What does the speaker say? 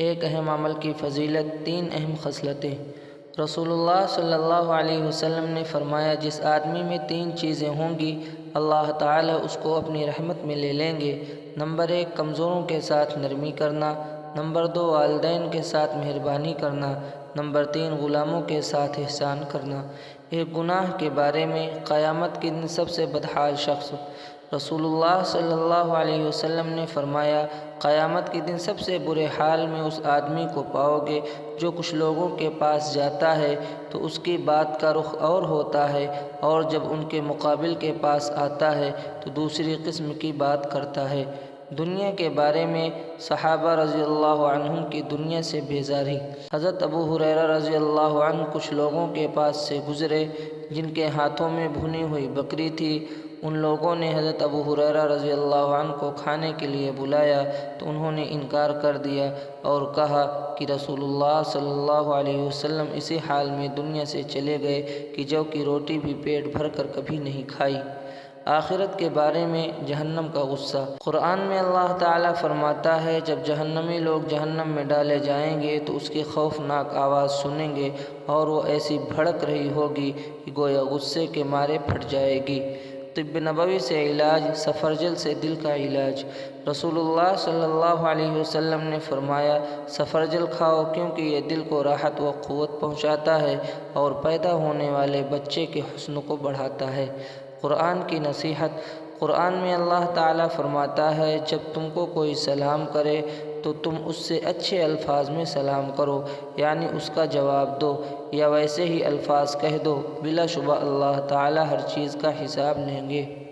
ایک اہم عمل کی فضیلت، 3 اہم خصلتیں۔ رسول اللہ صلی اللہ علیہ وسلم نے فرمایا، جس آدمی میں 3 چیزیں ہوں گی اللہ تعالیٰ اس کو اپنی رحمت میں لے لیں گے۔ نمبر 1، کمزوروں کے ساتھ نرمی کرنا۔ نمبر 2، والدین کے ساتھ مہربانی کرنا۔ نمبر 3، غلاموں کے ساتھ احسان کرنا۔ ایک گناہ کے بارے میں، قیامت کے دن سب سے بدحال شخص۔ رسول اللہ صلی اللہ علیہ وسلم نے فرمایا، قیامت کے دن سب سے برے حال میں اس آدمی کو پاؤ گے جو کچھ لوگوں کے پاس جاتا ہے تو اس کی بات کا رخ اور ہوتا ہے، اور جب ان کے مقابل کے پاس آتا ہے تو دوسری قسم کی بات کرتا ہے۔ دنیا کے بارے میں، صحابہ رضی اللہ عنہم کی دنیا سے بیزاری۔ حضرت ابو ہریرہ رضی اللہ عنہ کچھ لوگوں کے پاس سے گزرے جن کے ہاتھوں میں بھنی ہوئی بکری تھی۔ ان لوگوں نے حضرت ابو ہریرہ رضی اللہ عنہ کو کھانے کے لیے بلایا تو انہوں نے انکار کر دیا اور کہا کہ رسول اللہ صلی اللہ علیہ وسلم اسی حال میں دنیا سے چلے گئے کہ جو کی روٹی بھی پیٹ بھر کر کبھی نہیں کھائی۔ آخرت کے بارے میں، جہنم کا غصہ۔ قرآن میں اللہ تعالیٰ فرماتا ہے، جب جہنمی لوگ جہنم میں ڈالے جائیں گے تو اس کی خوفناک آواز سنیں گے اور وہ ایسی بھڑک رہی ہوگی کہ گویا غصے کے مارے پھٹ جائے گی۔ طب نبوی سے علاج، سفرجل سے دل کا علاج۔ رسول اللہ صلی اللہ علیہ وسلم نے فرمایا، سفرجل کھاؤ کیونکہ یہ دل کو راحت و قوت پہنچاتا ہے اور پیدا ہونے والے بچے کے حسن کو بڑھاتا ہے۔ قرآن کی نصیحت۔ قرآن میں اللہ تعالیٰ فرماتا ہے، جب تم کو کوئی سلام کرے تو تم اس سے اچھے الفاظ میں سلام کرو، یعنی اس کا جواب دو یا ویسے ہی الفاظ کہہ دو، بلا شبہ اللہ تعالیٰ ہر چیز کا حساب لیں گے۔